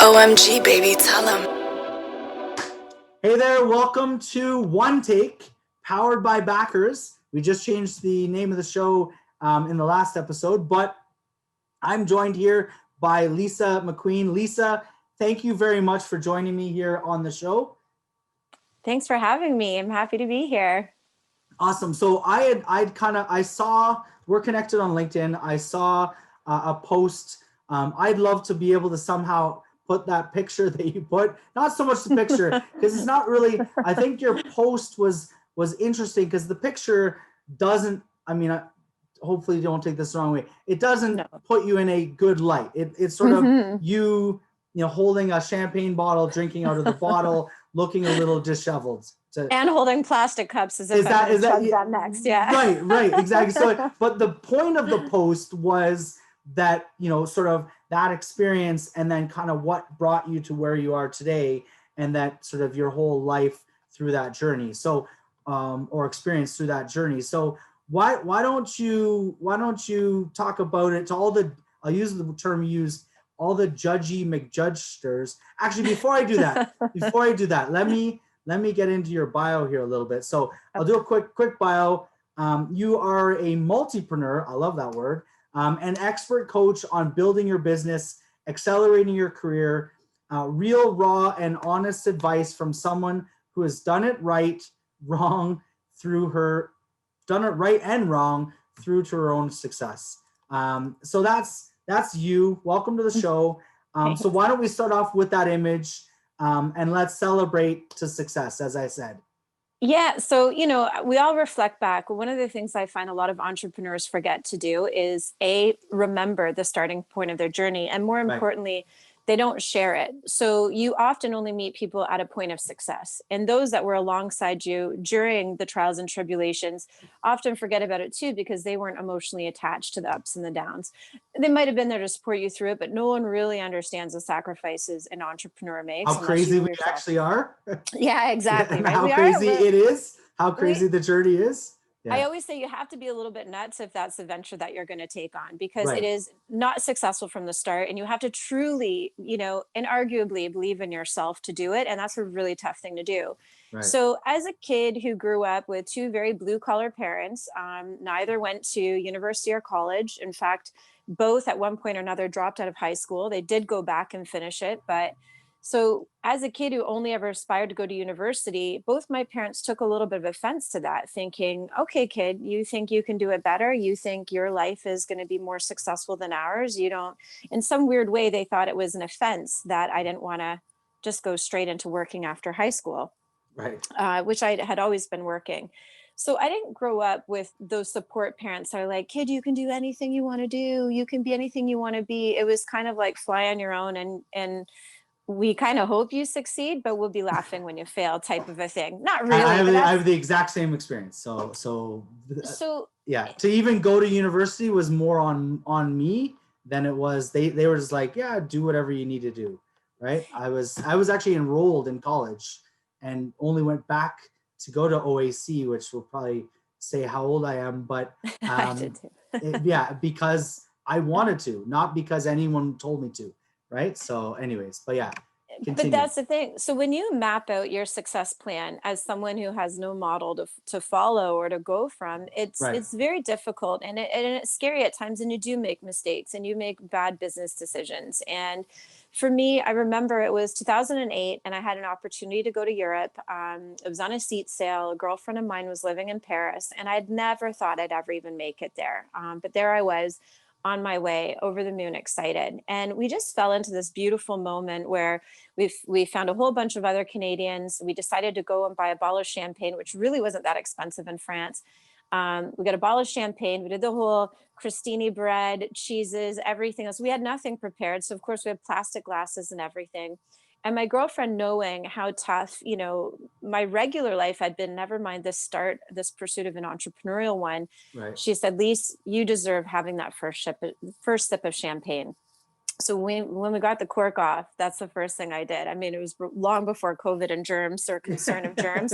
OMG, baby, tell him. Hey there, welcome to One Take, powered by Backers. We just changed the name of the show in the last episode, but I'm joined here by Lisa MacQueen. Lisa, thank you very much for joining me here on the show. Thanks for having me. I'm happy to be here. Awesome. So I saw, we're connected on LinkedIn. I saw a post. I'd love to be able to somehow put that picture that you put, not so much the picture, because it's not really, I think your post was interesting because the picture doesn't, hopefully you don't take this the wrong way. It doesn't put you in a good light. It's sort of you holding a champagne bottle, drinking out of the bottle, looking a little disheveled. And holding plastic cups as if I'm going to chug that next. Yeah. Right, exactly. So, but the point of the post was that, sort of that experience and then kind of what brought you to where you are today and that sort of your whole life through that journey. So, or experience through that journey. So why don't you talk about it to all the, I'll use the term you used, all the judgy McJudgesters. Actually, before I do that, let me get into your bio here a little bit. So I'll do a quick bio. You are a multipreneur. I love that word. An expert coach on building your business, accelerating your career, real, raw, and honest advice from someone who has done it right and wrong through to her own success. So that's you. Welcome to the show. So why don't we start off with that image and let's celebrate to success, as I said. Yeah. So, we all reflect back. One of the things I find a lot of entrepreneurs forget to do is remember the starting point of their journey. And more importantly, they don't share it. So you often only meet people at a point of success. And those that were alongside you during the trials and tribulations often forget about it too, because they weren't emotionally attached to the ups and the downs. They might have been there to support you through it, but no one really understands the sacrifices an entrepreneur makes. How crazy we actually are. Yeah, exactly. And right? how crazy it is, how crazy the journey is. Yeah. I always say you have to be a little bit nuts if that's the venture that you're going to take on, because it is not successful from the start. And you have to truly, and arguably believe in yourself to do it. And that's a really tough thing to do. Right. So as a kid who grew up with two very blue collar parents, neither went to university or college. In fact, both at one point or another dropped out of high school. They did go back and finish it, but so as a kid who only ever aspired to go to university, both my parents took a little bit of offense to that, thinking, okay, kid, you think you can do it better? You think your life is going to be more successful than ours? You don't, in some weird way, they thought it was an offense that I didn't want to just go straight into working after high school, which I had always been working. So I didn't grow up with those support parents that are like, kid, you can do anything you want to do. You can be anything you want to be. It was kind of like fly on your own and we kind of hope you succeed, but we'll be laughing when you fail type of a thing. Not really. I have the exact same experience. So yeah, to even go to university was more on me than it was. They were just like, yeah, do whatever you need to do. Right. I was actually enrolled in college and only went back to go to OAC, which will probably say how old I am. But because I wanted to, not because anyone told me to. Right. So anyways, but yeah. Continue. But that's the thing. So when you map out your success plan as someone who has no model to follow or to go from, it's very difficult and it's scary at times. And you do make mistakes and you make bad business decisions. And for me, I remember it was 2008 and I had an opportunity to go to Europe. It was on a seat sale. A girlfriend of mine was living in Paris and I'd never thought I'd ever even make it there. But there I was, on my way, over the moon, excited. And we just fell into this beautiful moment where we found a whole bunch of other Canadians. We decided to go and buy a bottle of champagne, which really wasn't that expensive in France. We got a bottle of champagne. We did the whole crostini bread, cheeses, everything else. We had nothing prepared. So of course we had plastic glasses and everything. And my girlfriend, knowing how tough, my regular life had been, never mind this pursuit of an entrepreneurial one. Right. She said, Lise, you deserve having that first sip of champagne. So when we got the cork off, that's the first thing I did. I mean, it was long before COVID and germs or concern of germs.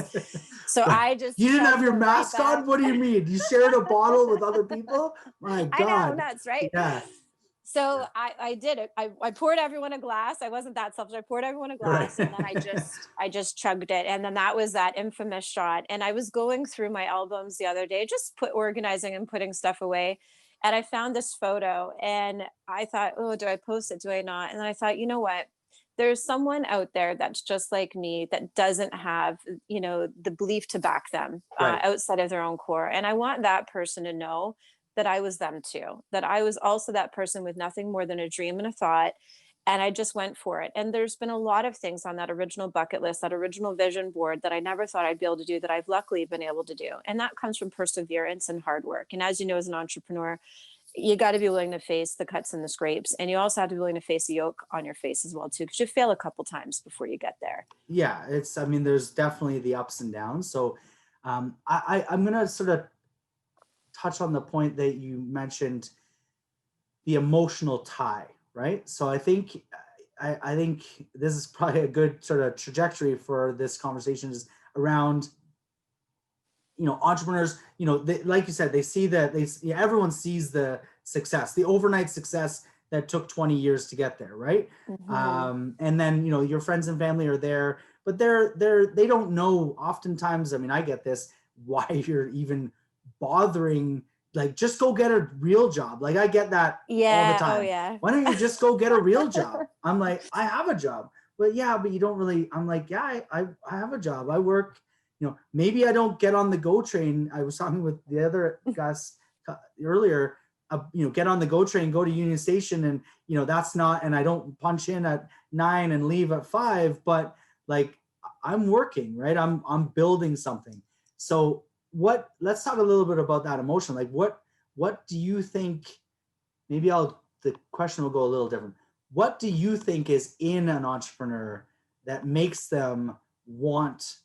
So I just... You didn't have your mask on? What do you mean? You shared a bottle with other people? My God. I know, nuts, right? Yeah. So I did it. I poured everyone a glass. I wasn't that selfish. I poured everyone a glass, and then I just chugged it. And then that was that infamous shot. And I was going through my albums the other day, just organizing and putting stuff away. And I found this photo, and I thought, oh, do I post it? Do I not? And then I thought, you know what? There's someone out there that's just like me, that doesn't have, the belief to back them Right. outside of their own core. And I want that person to know that I was them too, that I was also that person with nothing more than a dream and a thought. And I just went for it. And there's been a lot of things on that original bucket list, that original vision board, that I never thought I'd be able to do, that I've luckily been able to do. And that comes from perseverance and hard work. And as you know, as an entrepreneur, you got to be willing to face the cuts and the scrapes. And you also have to be willing to face the yoke on your face as well too, because you fail a couple times before you get there. Yeah, there's definitely the ups and downs. So I'm going to sort of touch on the point that you mentioned, the emotional tie, right? So I think this is probably a good sort of trajectory for this conversation, is around, entrepreneurs, like you said, they see that everyone sees the success, the overnight success that took 20 years to get there, right? Mm-hmm. And then, your friends and family are there, but they don't know oftentimes, I get this, why you're even bothering, like, just go get a real job. Like, I get that all the time. Oh yeah. Why don't you just go get a real job? I'm like, I have a job. But you don't really. I'm like, yeah, I have a job. I work, maybe I don't get on the GO train. I was talking with the other guys earlier, get on the GO train, go to Union Station, and, that's not, and I don't punch in at 9 and leave at 5, but like, I'm working, right? I'm building something. So let's talk a little bit about that emotion. Like, what do you think, the question will go a little different. What do you think is in an entrepreneur that makes them want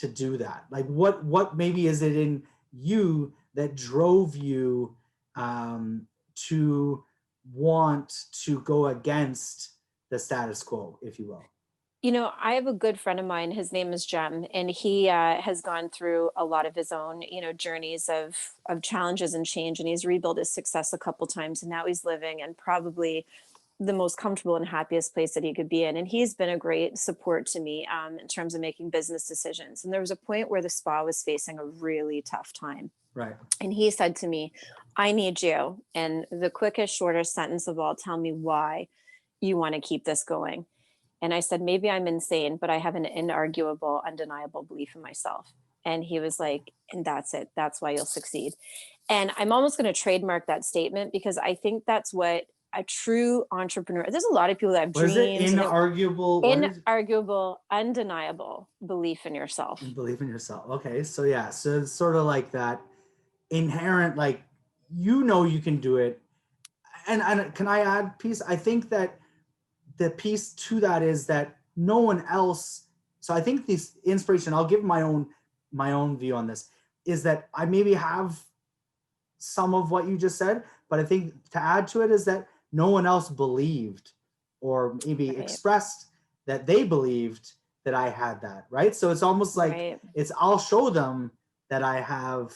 to do that? Like, what maybe is it in you that drove you to want to go against the status quo, if you will? I have a good friend of mine. His name is Jem, and he has gone through a lot of his own, journeys of challenges and change. And he's rebuilt his success a couple times, and now he's living in probably the most comfortable and happiest place that he could be in. And he's been a great support to me in terms of making business decisions. And there was a point where the spa was facing a really tough time. Right. And he said to me, I need you. And the quickest, shortest sentence of all, tell me why you want to keep this going. And I said, maybe I'm insane, but I have an inarguable, undeniable belief in myself. And he was like, and that's it. That's why you'll succeed. And I'm almost going to trademark that statement, because I think that's what a true entrepreneur, there's a lot of people that have dreams. Inarguable, undeniable belief in yourself. Belief in yourself. Okay. So yeah. So it's sort of like that inherent, like, you can do it. And can I add piece? I think that the piece to that is that no one else. So I think this inspiration, I'll give my own view on this, is that I maybe have some of what you just said, but I think to add to it is that no one else believed, or maybe expressed that they believed that I had that, right? So it's almost like I'll show them that I have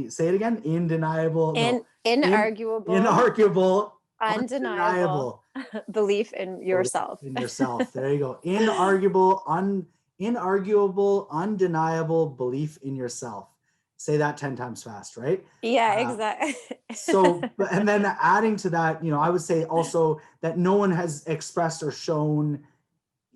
say it again, inarguable, undeniable belief in yourself. There you go. Inarguable, undeniable belief in yourself. Say that 10 times fast, right? Yeah, exactly. So, and then adding to that, I would say also that no one has expressed or shown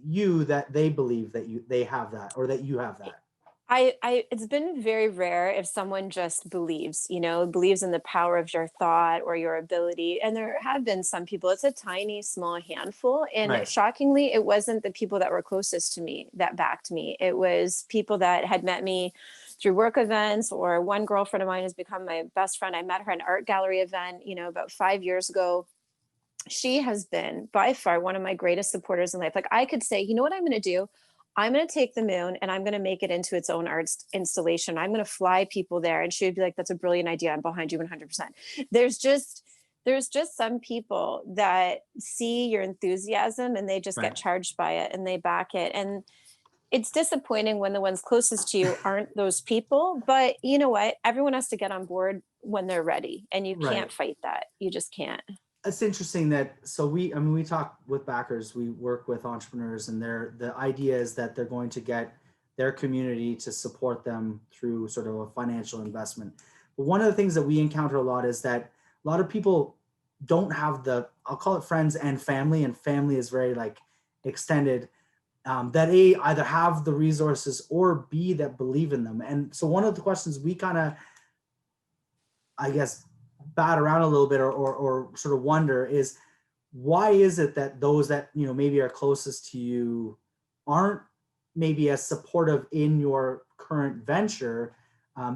you that they believe that they have that, or that you have that. It's been very rare if someone just believes in the power of your thought or your ability. And there have been some people, it's a tiny, small handful. And shockingly, it wasn't the people that were closest to me that backed me. It was people that had met me through work events, or one girlfriend of mine has become my best friend. I met her at an art gallery event, about 5 years ago. She has been by far one of my greatest supporters in life. Like, I could say, you know what I'm going to do? I'm going to take the moon and I'm going to make it into its own art installation. I'm going to fly people there. And she would be like, that's a brilliant idea. I'm behind you 100%. There's just some people that see your enthusiasm and they just get charged by it and they back it. And it's disappointing when the ones closest to you aren't those people. But you know what? Everyone has to get on board when they're ready. And you can't fight that. You just can't. it's interesting that, so we talk with backers, we work with entrepreneurs, and the idea is that they're going to get their community to support them through sort of a financial investment. But one of the things that we encounter a lot is that a lot of people don't have I'll call it friends and family is very like extended, that either have the resources or B, that believe in them. And so one of the questions we kind of, I guess, bat around a little bit, or sort of wonder is, why is it that those that, maybe are closest to you aren't maybe as supportive in your current venture?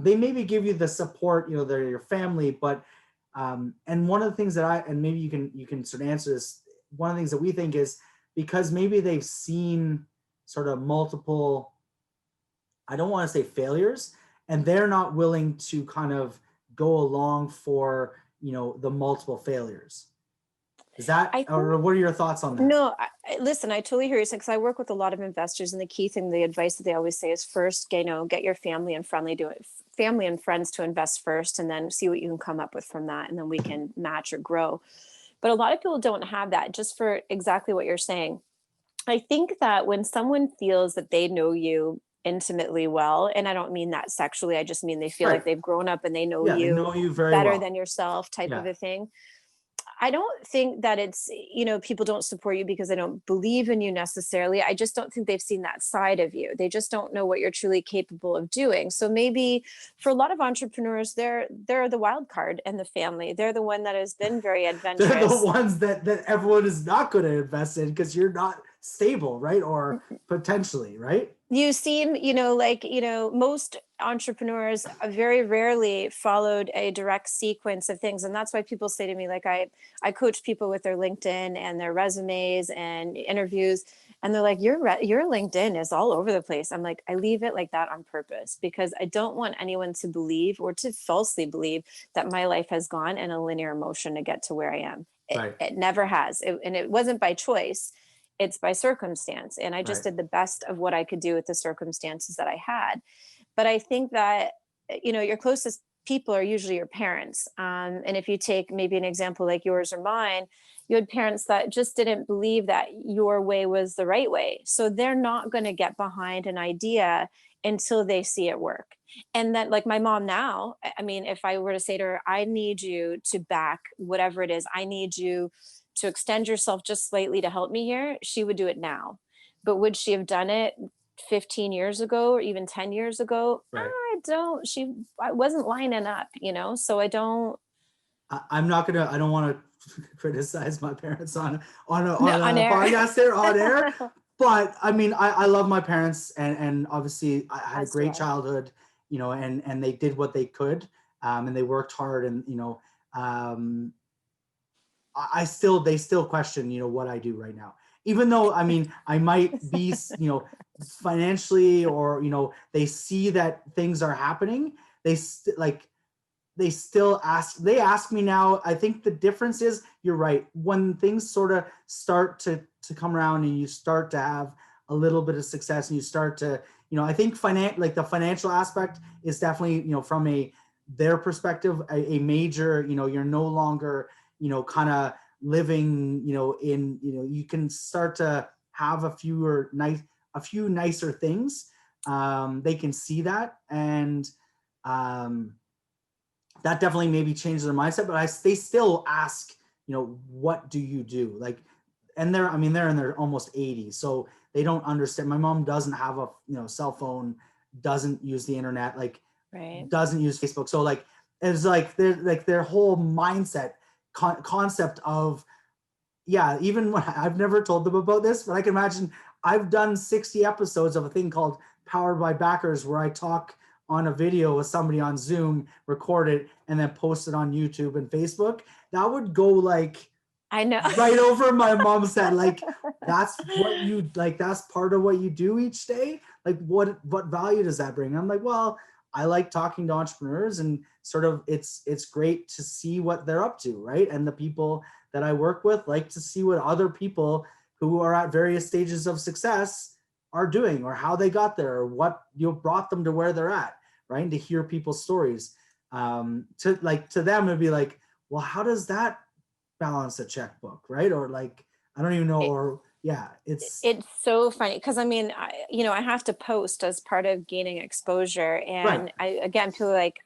They maybe give you the support, they're your family, but and one of the things that and maybe you can sort of answer this, one of the things that we think is because maybe they've seen sort of multiple, I don't want to say failures, and they're not willing to kind of go along for, the multiple failures. Is that, or what are your thoughts on that? No, listen, I totally hear you, because I work with a lot of investors, and the key thing, the advice that they always say is first, get your family and friends to invest first, and then see what you can come up with from that, and then we can match or grow. But a lot of people don't have that, just for exactly what you're saying. I think that when someone feels that they know you intimately well, and I don't mean that sexually, I just mean they feel like they've grown up and they know they know you very better well, than yourself, type of a thing. I don't think that it's, people don't support you because they don't believe in you necessarily. I just don't think they've seen that side of you. They just don't know what you're truly capable of doing. So maybe for a lot of entrepreneurs, they're the wild card in the family. They're the one that has been very adventurous. They're the ones that everyone is not going to invest in because you're not stable, right? Or potentially, right? You seem, most entrepreneurs very rarely followed a direct sequence of things. And that's why people say to me, like, I coach people with their LinkedIn and their resumes and interviews. And they're like, your LinkedIn is all over the place. I'm like, I leave it like that on purpose, because I don't want anyone to believe or to falsely believe that my life has gone in a linear motion to get to where I am. It never has. And it wasn't by choice. It's by circumstance. And I just did the best of what I could do with the circumstances that I had. But I think that, your closest people are usually your parents. And if you take maybe an example like yours or mine, you had parents that just didn't believe that your way was the right way. So they're not going to get behind an idea until they see it work. And then, like my mom now, I mean, if I were to say to her, I need you to back whatever it is, I need you to extend yourself just slightly to help me here, she would do it now. But would she have done it 15 years ago or even 10 years ago? I wasn't lining up, so I don't. I don't want to criticize my parents on a podcast there on air. But I mean, I love my parents, and obviously I had a great childhood, and they did what they could, and they worked hard, and, they still question, what I do right now, even though, I mean, I might be, financially, or, they see that things are happening. They ask me now. I think the difference is, you're right, when things sort of start to come around and you start to have a little bit of success, and you start to, I think the financial aspect is definitely, from their perspective, a major, you're no longer, kind of living, you can start to have a few nicer things. They can see that, and that definitely maybe changes their mindset. But they still ask, what do you do? Like, and they're in their almost 80s, so they don't understand. My mom doesn't have a cell phone, doesn't use the internet, doesn't use Facebook. So it's their whole mindset concept of, even when I've never told them about this, but I can imagine I've done 60 episodes of a thing called Powered by Backers, where I talk on a video with somebody on Zoom, record it, and then post it on YouTube and Facebook. That would go I know, right over my mom's head. That's what that's part of what you do each day. What value does that bring? I'm like, well, I like talking to entrepreneurs, and sort of it's great to see what they're up to, right? And the people that I work with like to see what other people who are at various stages of success are doing, or how they got there, or what brought them to where they're at, right? And to hear people's stories. To them, it'd be like, well, how does that balance a checkbook, right? Or like, I don't even know, It, or yeah, it's it's so funny because I mean, I have to post as part of gaining exposure, right. and I again feel like,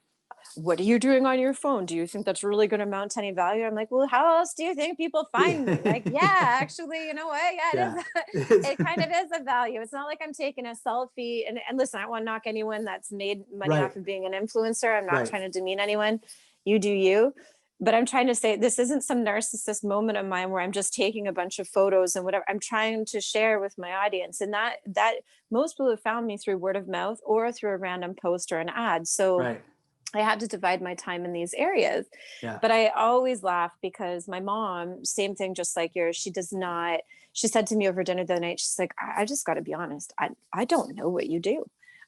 what are you doing on your phone? Do you think that's really going to amount to any value? I'm like, well, how else do you think people find me? Like, yeah, actually, you know what? Yeah, it Yeah. is. It kind of is a value. It's not like I'm taking a selfie. And listen, I don't want to knock anyone that's made money Right. off of being an influencer. I'm not Right. trying to demean anyone. You do you. But I'm trying to say this isn't some narcissist moment of mine where I'm just taking a bunch of photos and whatever. I'm trying to share with my audience. And that most people have found me through word of mouth or through a random post or an ad. So Right. I had to divide my time in these areas. Yeah. But I always laugh because my mom, same thing, just like yours, she does not, she said to me over dinner the other night, she's like, I just got to be honest. I don't know what you do.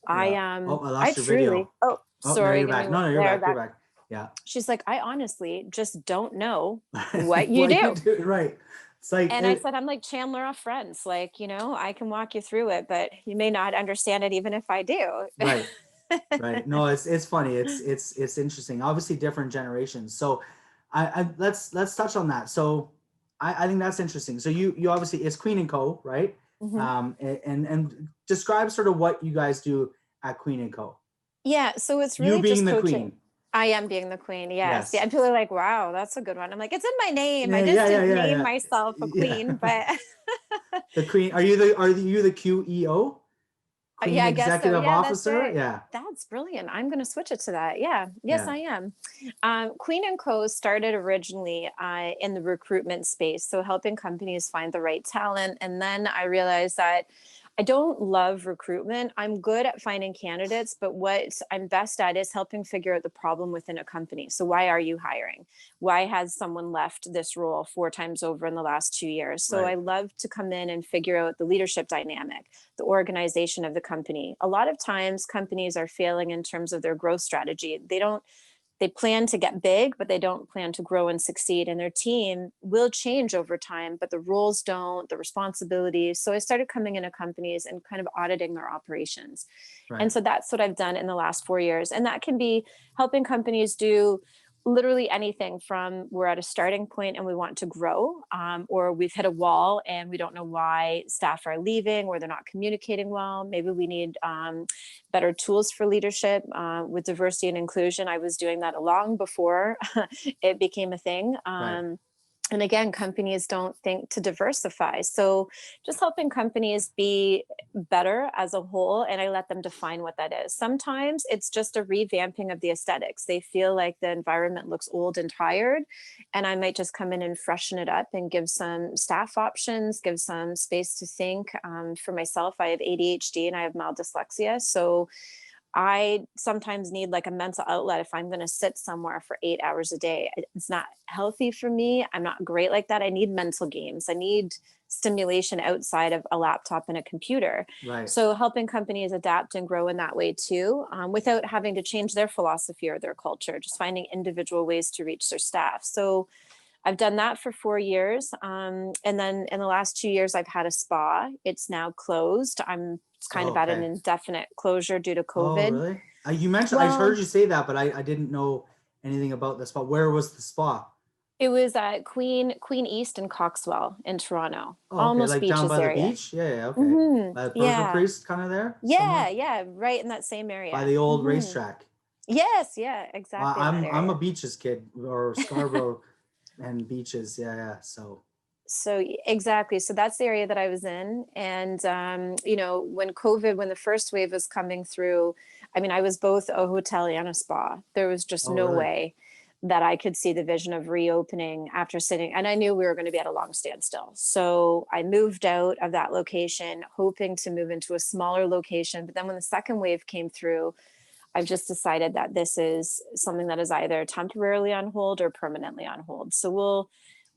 Yeah. Oh, I I lost your truly, video. oh, Oh, no, sorry, you're give me back. No, one no, you're there. back. You're That back. Yeah. she's like, I honestly just don't know what you What you do. do, right? It's like And I said, I'm like Chandler off Friends. Like, I can walk you through it, but you may not understand it even if I do. right. Right. No, it's funny. It's interesting. Obviously, different generations. So, I let's touch on that. So, I think that's interesting. So you obviously it's Queen and Co. Right? Mhm. And describe sort of what you guys do at Queen and Co. Yeah, so it's You really being just the coaching. queen. I am being the queen, yes. Yeah, Yes. and people are like, "Wow, that's a good one." I'm like, "It's in my name. I Yeah. just Yeah. Yeah. didn't Yeah. name Yeah. myself a Yeah. queen, but The queen. Are you the QEO? Queen yeah, I guess so. Executive Yeah, that's Officer? right. Yeah. That's brilliant. I'm going to switch it to that. Yeah, yes, Yeah. I am. Queen and Co. started originally in the recruitment space, so helping companies find the right talent. And then I realized that I don't love recruitment. I'm good at finding candidates, but what I'm best at is helping figure out the problem within a company. So, why are you hiring? Why has someone left this role 4 times over in the last 2 years? So, I Right. love to come in and figure out the leadership dynamic, the organization of the company. A lot of times companies are failing in terms of their growth strategy. They plan to get big, but they don't plan to grow and succeed. And their team will change over time, but the roles don't, the responsibilities. So I started coming into companies and kind of auditing their operations. Right. And so that's what I've done in the last 4 years. And that can be helping companies do literally anything from we're at a starting point and we want to grow, or we've hit a wall and we don't know why staff are leaving or they're not communicating well. Maybe we need better tools for leadership with diversity and inclusion. I was doing that long before it became a thing. Right. And again, companies don't think to diversify. So just helping companies be better as a whole, and I let them define what that is. Sometimes it's just a revamping of the aesthetics. They feel like the environment looks old and tired, and I might just come in and freshen it up and give some staff options, give some space to think. For myself, I have ADHD and I have mild dyslexia. So I sometimes need like a mental outlet if I'm going to sit somewhere for 8 hours a day. It's not healthy for me. I'm not great like that. I need mental games. I need stimulation outside of a laptop and a computer. Right. So helping companies adapt and grow in that way too, without having to change their philosophy or their culture, just finding individual ways to reach their staff. So I've done that for 4 years. And then in the last 2 years, I've had a spa. It's now closed. I'm kind Oh, of at an okay. indefinite closure due to Oh, COVID. really? You mentioned, I heard Well, you say that, but I didn't know anything about the spa. Where was the spa? it was at Queen East in Coxwell in Toronto, Oh, okay. almost Like down beaches by the area. beach? Yeah, yeah, okay. By the Purple Yeah. Priest kind of there Yeah. somewhere? Yeah. Right in that same By area. the old racetrack. Yes. Yeah. Exactly in that I'm a area. beaches kid, or Scarborough and beaches. Yeah, yeah. So, So exactly. So that's the area that I was in. And, when the first wave was coming through, I mean, I was both a hotel and a spa. There was just oh, no really? way that I could see the vision of reopening after sitting. And I knew we were going to be at a long standstill. So I moved out of that location, hoping to move into a smaller location. But then when the second wave came through, I've just decided that this is something that is either temporarily on hold or permanently on hold. So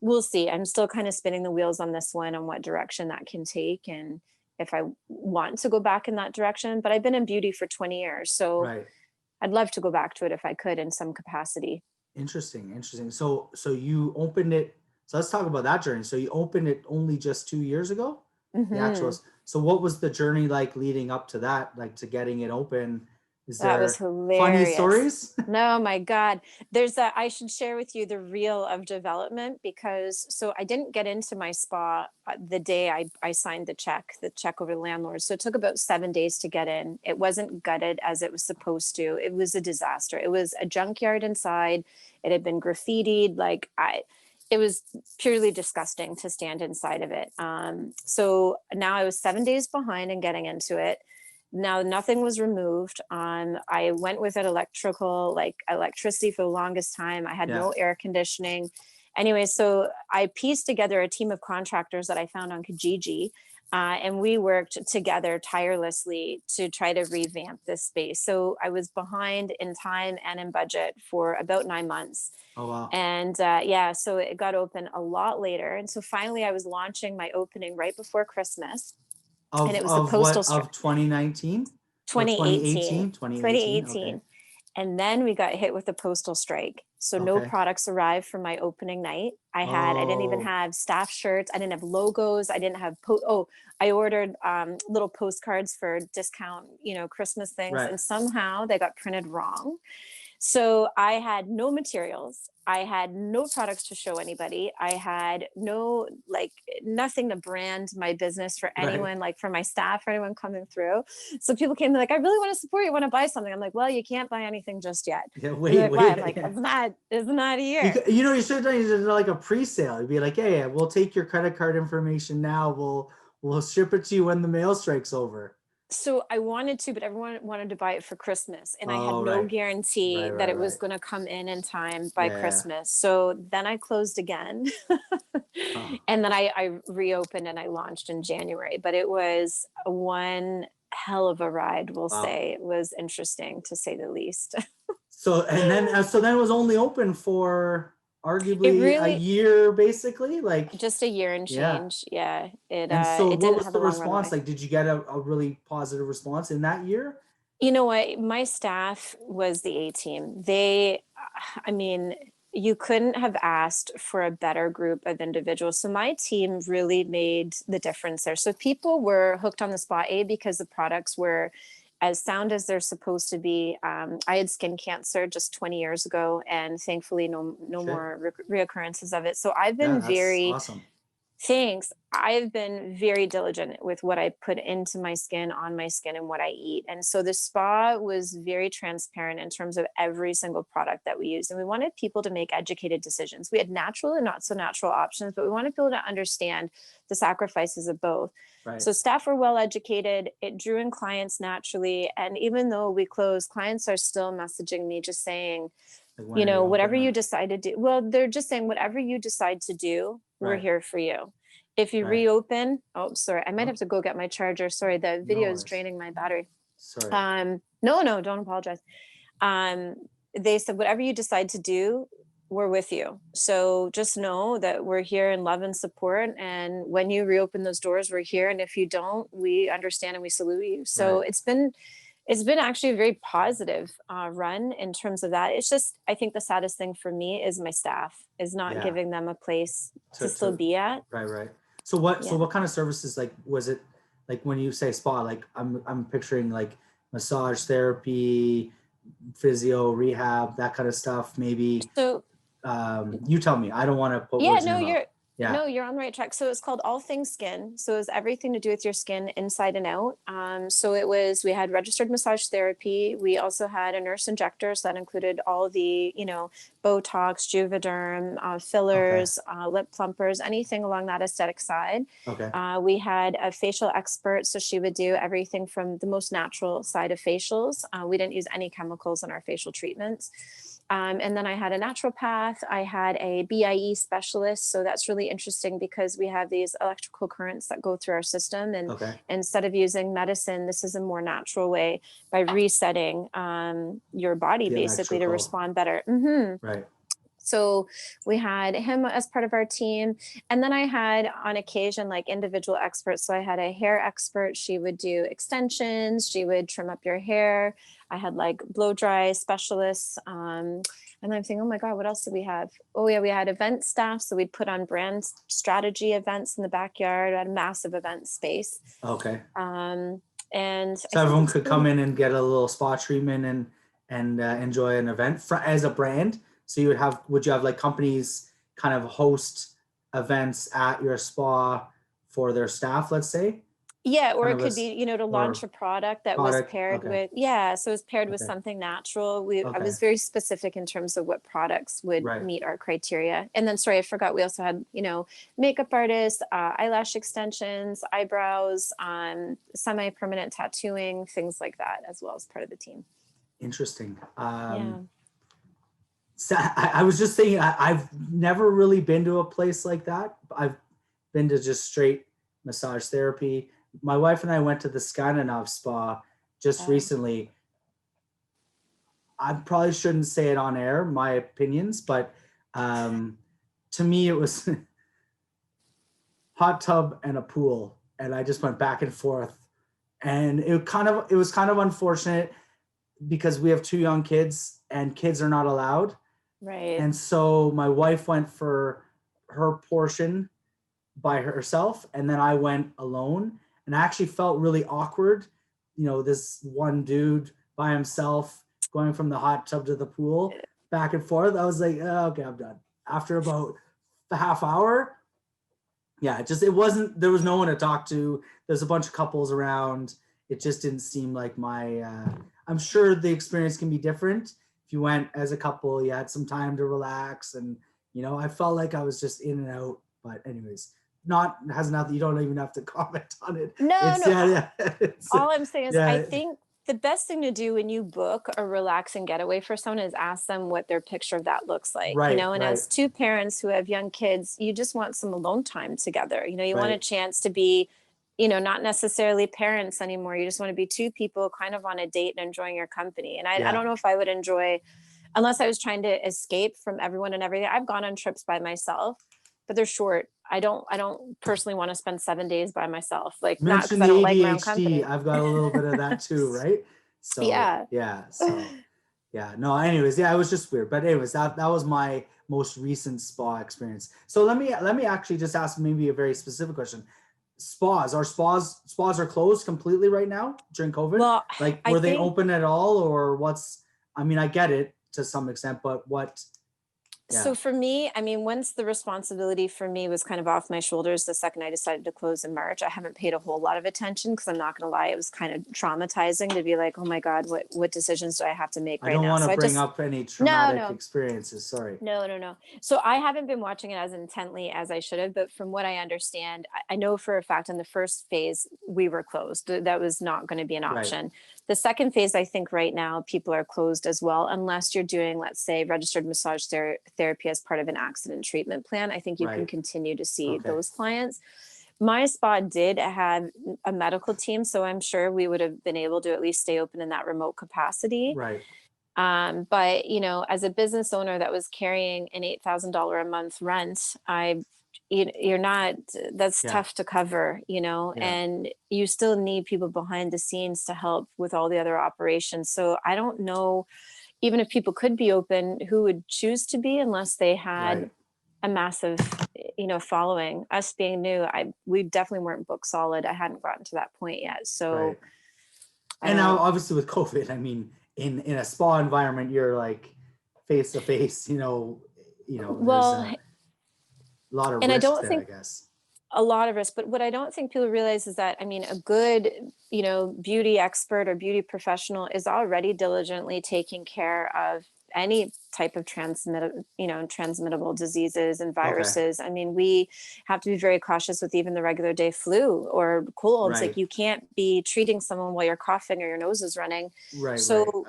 we'll see. I'm still kind of spinning the wheels on this one on what direction that can take and if I want to go back in that direction. But I've been in beauty for 20 years. So Right. I'd love to go back to it if I could in some capacity. Interesting, interesting. So you opened it. So let's talk about that journey. So you opened it only just 2 years ago? The actual. Hmm. So what was the journey like leading up to that, like to getting it open? Is That was there funny hilarious. stories? No, my God. I should share with you the reel of development because so I didn't get into my spa the day I signed the check over the landlord. So it took about 7 days to get in. It wasn't gutted as it was supposed to. It was a disaster. It was a junkyard inside. It had been graffitied. It was purely disgusting to stand inside of it. So now I was 7 days behind in getting into it. Now nothing was removed. I went with electricity for the longest time. I had Yeah. no air conditioning. Anyway, so I pieced together a team of contractors that I found on Kijiji, and we worked together tirelessly to try to revamp this space. So I was behind in time and in budget for about 9 months. Oh wow. And yeah, so it got open a lot later. And so finally, I was launching my opening right before Christmas, and it was the Of postal what, strike. of 2019 or 2018. 2018? 2018. Okay. 2018. And then we got hit with the postal strike. So no Okay. products arrived for my opening night. I didn't even Oh, have staff shirts. I didn't have logos. I didn't have, I ordered little postcards for discount, Christmas things. right. And somehow they got printed wrong. So I had no materials. I had no products to show anybody. I had nothing to brand my business for Right. anyone, like for my staff or anyone coming through. So people came, they're like, I really want to support you, want to buy something. I'm like, well, you can't buy anything just yet. Yeah, And they're wait, like, why? I'm wait. like, it's not a You, year. you should have done like a pre-sale. You'd be like, hey, we'll take your credit card information now. We'll ship it to you when the mail strike's over. So I wanted to, but everyone wanted to buy it for Christmas, and I had Oh, no right. guarantee Right, that right, it was right. going to come in time by Yeah, yeah. Christmas. So then I closed again, Huh. and then I reopened and I launched in January. But it was one hell of a ride, we'll Wow. say. It was interesting to say the least. So then it was only open for It arguably a really year, basically. Like, just a year and yeah. change. Yeah, And so, it what didn't was have a the long response? runway. Like, did you get a really positive response in that year? You know what? My staff was the A team. I mean, you couldn't have asked for a better group of individuals. So my team really made the difference there. So people were hooked on the spot, because the products were as sound as they're supposed to be. I had skin cancer just 20 years ago, and thankfully, no Shit. more reoccurrences of it. So I've Yeah, been that's very awesome. Thanks. I've been very diligent with what I put into my skin, on my skin, and what I eat. And so the spa was very transparent in terms of every single product that we used. And we wanted people to make educated decisions. We had natural and not so natural options, but we wanted people to understand the sacrifices of both. Right. So staff were well educated. It drew in clients naturally. And even though we closed, clients are still messaging me just saying, Like, when are you whatever open? you decide to do. Well, they're just saying, whatever you decide to do, we're Right. here for you. If you Right. reopen, oh, sorry, I might Oh, have to go get my charger. Sorry, the no video is worries. draining my battery. Sorry. No, don't apologize. Um, they said, whatever you decide to do, we're with you. So just know that we're here in love and support. And when you reopen those doors, we're here. And if you don't, we understand and we salute you. So Right. it's been actually a very positive run in terms of that. It's just, I think the saddest thing for me is my staff is not Yeah. giving them a place to still To be at. Right, right. So Yeah. what kind of services, like, was it, like, when you say spa, like, I'm picturing like massage therapy, physio, rehab, that kind of stuff, maybe. So You tell me. I don't want to put yeah, words in no, your mouth. Yeah. you're on the right track. So it's called All Things Skin. So it's everything to do with your skin inside and out. So we had registered massage therapy. We also had a nurse injector. So that included all the, Botox, Juvederm, Okay. fillers, lip plumpers, anything along that aesthetic side. Okay. We had a facial expert. So she would do everything from the most natural side of facials. We didn't use any chemicals in our facial treatments. And then I had a naturopath. I had a BIE specialist. So that's really interesting because we have these electrical currents that go through our system. And Okay. instead of using medicine, this is a more natural way by resetting your body The basically to electrical. respond better. Mm-hmm. Right. So we had him as part of our team. And then I had on occasion like individual experts. So I had a hair expert. She would do extensions. She would trim up your hair. I had like blow dry specialists. And I'm thinking, oh my God, what else did we have? Oh yeah, we had event staff. So we'd put on brand strategy events in the backyard. We had a massive event space. Okay. And I So think everyone it's could come in and get a little spa treatment and enjoy an event as a brand. So would you have like companies kind of host events at your spa for their staff, let's say? Yeah, or Kind it of could be, to launch or a product that was product. paired Okay. with, yeah, so it was paired with Okay. something natural. I Okay. was very specific in terms of what products would Right. meet our criteria. And then, sorry, I forgot, we also had, makeup artists, eyelash extensions, eyebrows, semi-permanent tattooing, things like that, as well as part of the team. Interesting. Yeah. So I was just thinking, I've never really been to a place like that. I've been to just straight massage therapy. My wife and I went to the Skandinav spa just recently. I probably shouldn't say it on air, my opinions, but to me it was hot tub and a pool, and I just went back and forth. And it was kind of unfortunate because we have 2 young kids and kids are not allowed. Right. And so my wife went for her portion by herself, and then I went alone, and I actually felt really awkward. This one dude by himself going from the hot tub to the pool back and forth. I was like, oh, okay, I'm done. After about a half hour, yeah, there was no one to talk to. There's a bunch of couples around. It just didn't seem like I'm sure the experience can be different. If you went as a couple, you had some time to relax, and I felt like I was just in and out. But anyways, has nothing. You don't even have to comment on it. No. All I'm saying is, yeah. I think the best thing to do when you book a relaxing getaway for someone is ask them what their picture of that looks like. Right, And as 2 parents who have young kids, you just want some alone time together. You want a chance to be, not necessarily parents anymore. You just want to be 2 people kind of on a date and enjoying your company. And I don't know if I would enjoy, unless I was trying to escape from everyone and everything. I've gone on trips by myself, but they're short. I don't personally want to spend 7 days by myself. Like, not because I don't like my own company. I've got a little bit of that too, right? So yeah. So yeah. No, anyways, yeah, it was just weird. But anyways, that was my most recent spa experience. So let me actually just ask maybe a very specific question. Spas are closed completely right now during COVID? Well, like, were they open at all, or I get it to some extent, but what? Yeah. So for me, once the responsibility for me was kind of off my shoulders, the second I decided to close in March, I haven't paid a whole lot of attention, because I'm not going to lie, it was kind of traumatizing to be like, oh my God, what decisions do I have to make right now? I don't want to bring up any traumatic experiences. Sorry. No. So I haven't been watching it as intently as I should have, but from what I understand, I know for a fact in the first phase, we were closed. That was not going to be an option. Right. The second phase, I think right now, people are closed as well, unless you're doing, let's say, registered massage therapy as part of an accident treatment plan. I think you can continue to see those clients. My spa did have a medical team, so I'm sure we would have been able to at least stay open in that remote capacity. Right. But as a business owner that was carrying an $8,000 a month rent, that's tough to cover, and you still need people behind the scenes to help with all the other operations. So I don't know, even if people could be open, who would choose to be, unless they had a massive, following. Us being new, we definitely weren't booked solid. I hadn't gotten to that point yet. So, and now obviously with COVID, in a spa environment, you're like face to face, well, there's a lot of risk there, I guess. A lot of risk, but what I don't think people realize is that, a good, beauty expert or beauty professional is already diligently taking care of any type of transmittable diseases and viruses. We have to be very cautious with even the regular day flu or colds. Like, you can't be treating someone while you're coughing or your nose is running. So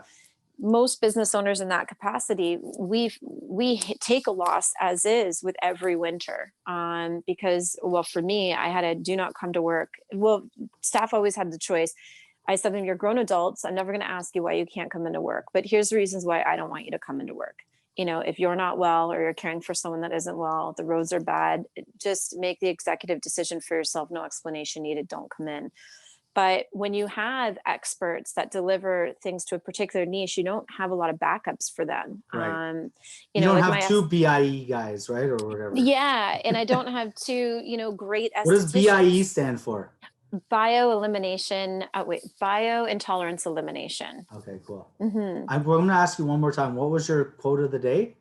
most business owners in that capacity, we take a loss as is with every winter, because, well, for me, I had a do not come to work. Well, staff always had the choice. I said to them, you're grown adults. I'm never going to ask you why you can't come into work, but here's the reasons why I don't want you to come into work. If you're not well, or you're caring for someone that isn't well, the roads are bad, just make the executive decision for yourself. No explanation needed. Don't come in. But when you have experts that deliver things to a particular niche, you don't have a lot of backups for them. Right. You don't have 2 BIE guys, right? Or whatever. Yeah. And I don't have 2, great estheticians. What does BIE stand for? biointolerance elimination. Okay, cool. Hmm. I'm going to ask you one more time. What was your quote of the day?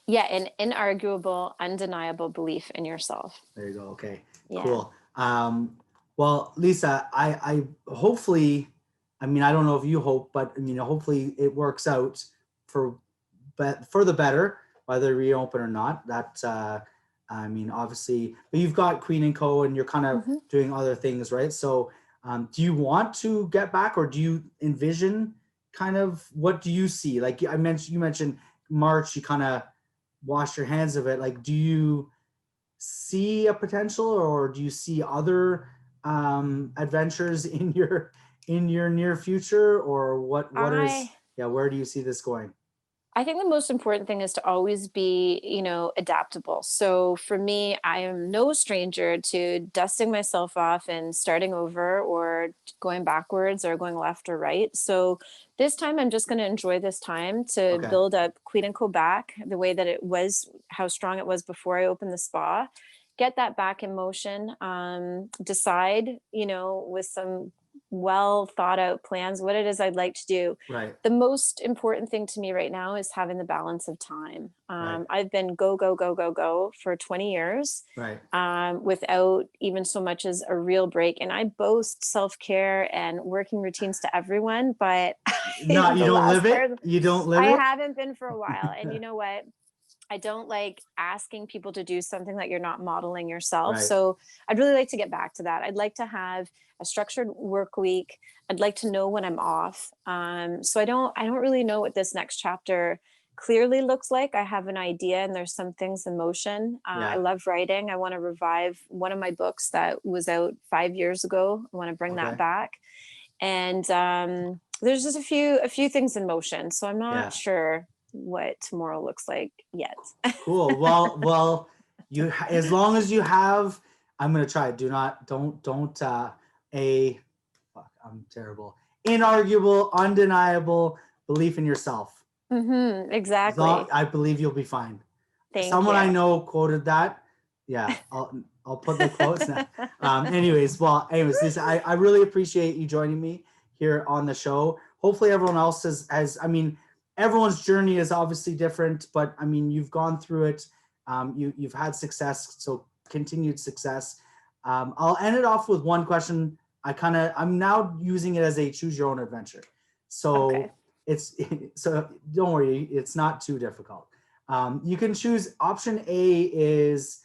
Yeah, an inarguable, undeniable belief in yourself. There you go. Okay, Yeah. cool. Well, Lisa, I hopefully, I mean, I don't know if you hope, but I mean, hopefully it works out for the better, whether you reopen or not. That I mean, obviously, but you've got Queen and Co. and you're kind of Hmm. doing other things, right? So, do you want to get back, or do you envision kind of what do you see? Like you mentioned March, you kind of wash your hands of it. Like, do you see a potential, or do you see other adventures in your near future, or what is I yeah, where do you see this going? I think the most important thing is to always be, adaptable. So for me, I am no stranger to dusting myself off and starting over or going backwards or going left or right. So this time I'm just going to enjoy this time to Okay. build up Queen and Co back the way that it was, how strong it was before I opened the spa. Get that back in motion. Decide, with some well thought out plans, what it is I'd like to do. Right. The most important thing to me right now is having the balance of time. Right. I've been go, go, go, go, go for 20 years Right. without even so much as a real break. And I boast self care and working routines to everyone, but No, you the don't live last it. part, You don't live I it. haven't been for a while. And you know what? I don't like asking people to do something that you're not modeling yourself. Right. So I'd really like to get back to that. I'd like to have a structured work week. I'd like to know when I'm off. So I don't really know what this next chapter clearly looks like. I have an idea and there's some things in motion. I Yeah. love writing. I want to revive one of my books that was out 5 years ago. I want to bring that Okay. back. And there's just a few things in motion. So I'm Yeah. not sure what tomorrow looks like yet. Cool. Well, you as long as you have, I'm gonna try. Do not don't a fuck. I'm terrible. Inarguable, undeniable belief in yourself. As long, Exactly. I believe you'll be fine. Thank Someone I you. know quoted that. Yeah, I'll put the quotes now. Anyways, Lisa, I really appreciate you joining me here on the show. Hopefully, everyone else has. I mean, everyone's journey is obviously different, but I mean, you've gone through it. You've had success, so continued success. I'll end it off with one question. I'm now using it as a choose your own adventure. Okay. So it's so don't worry, it's not too difficult. You can choose option A is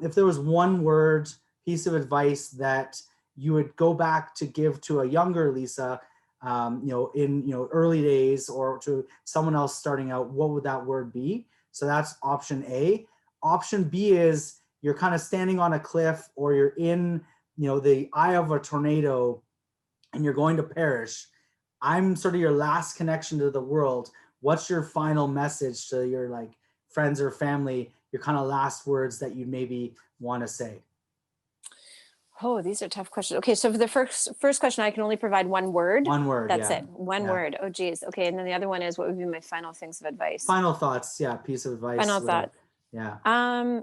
if there was one word piece of advice that you would go back to give to a younger Lisa, in early days, or to someone else starting out, what would that word be? So that's option A. Option B is you're kind of standing on a cliff, or you're in the eye of a tornado and you're going to perish. I'm sort of your last connection to the world. What's your final message to your friends or family, your kind of last words that you maybe want to say? Oh, these are tough questions. Okay, so for the first question, I can only provide one word. One word, That's yeah. it. One Yeah. word. Oh, geez. Okay, and then the other one is what would be my final things of advice? Final thoughts, yeah, piece of advice, Final whatever. thought. Yeah.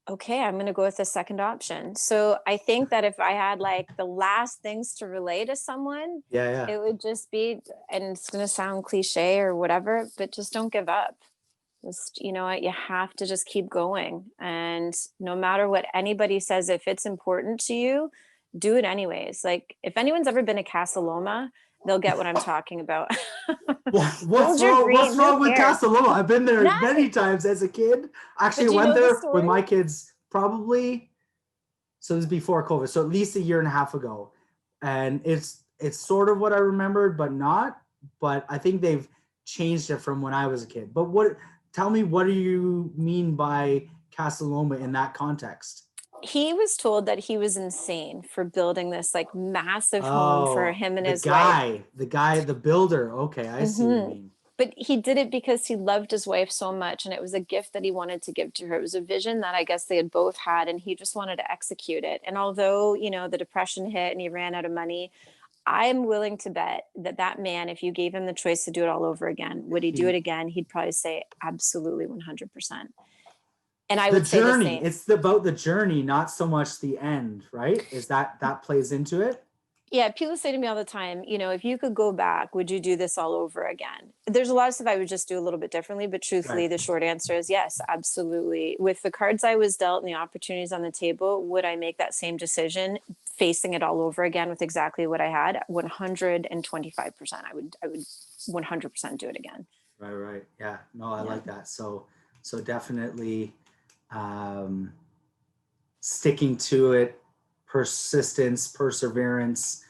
Okay, I'm going to go with the second option. So I think that if I had the last things to relay to someone, Yeah. it would just be, and it's going to sound cliche or whatever, but just don't give up. Just, you know what, you have to just keep going. And no matter what anybody says, if it's important to you, do it anyways. Like if anyone's ever been to Casa Loma, they'll get what I'm talking about. What's Build your wrong? What's dreams. Who wrong with cares? Casa Loma? I've been there many Nothing. times as a kid. Actually, But I do you went know the there with story? my kids probably. So this is before COVID. So at least a year and a half ago, and it's sort of what I remembered, but not. But I think they've changed it from when I was a kid. But tell me, what do you mean by Casa Loma in that context? He was told that he was insane for building this massive home for Oh, him and the his wife. guy, the builder. Okay, I see what you Hmm. mean. But he did it because he loved his wife so much, and it was a gift that he wanted to give to her. It was a vision that I guess they had both had, and he just wanted to execute it. And although, the depression hit and he ran out of money, I am willing to bet that that man, if you gave him the choice to do it all over again, would he do it again? He'd probably say absolutely 100%. And I The would say the journey, same. it's about the journey, not so much the end, right? Is that plays into it? Yeah, people say to me all the time, if you could go back, would you do this all over again? There's a lot of stuff I would just do a little bit differently, but truthfully, Right. the short answer is yes, absolutely. With the cards I was dealt and the opportunities on the table, would I make that same decision, facing it all over again with exactly what I had? 125%. I would 100% do it again. Right. Yeah. No, I Yeah. like that. So definitely sticking to it, persistence, perseverance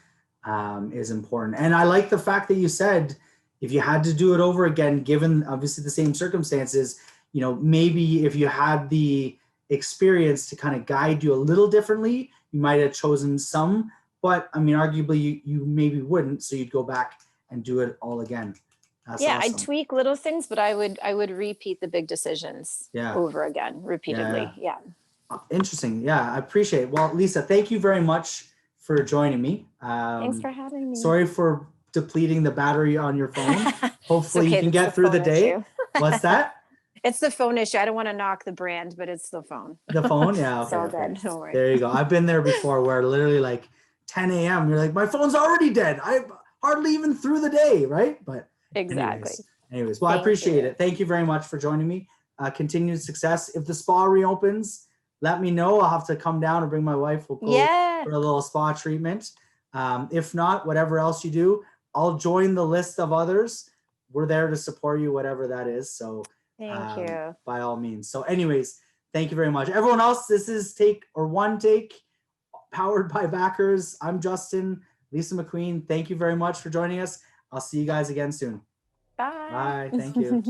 is important. And I like the fact that you said if you had to do it over again, given obviously the same circumstances, maybe if you had the experience to kind of guide you a little differently, you might have chosen some, but I mean, arguably you maybe wouldn't. So you'd go back and do it all again. That's Yeah, I'd awesome. tweak little things, but I would repeat the big decisions Yeah. over again, repeatedly. Yeah. Interesting. Yeah, I appreciate it. Well, Lisa, thank you very much for joining me. Thanks for having me. Sorry for depleting the battery on your phone. Hopefully you can That's get through the day. issue. What's that? It's the phone issue. I don't want to knock the brand, but it's the phone. The phone? Yeah. Okay. So good. Don't worry. There you go. I've been there before where literally like 10 a.m. You're like, my phone's already dead. I hardly even through the day, right? But exactly. Anyways, well, I appreciate it. Thank you very much for joining me. Continued success. If the spa reopens, let me know. I'll have to come down and bring my wife. We'll go for a little spa treatment. If not, whatever else you do, I'll join the list of others. We're there to support you, whatever that is. So thank you. By all means. So anyways, thank you very much. Everyone else, this is One Take, powered by Backers. I'm Justin, Lisa MacQueen. Thank you very much for joining us. I'll see you guys again soon. Bye. Bye. Thank you.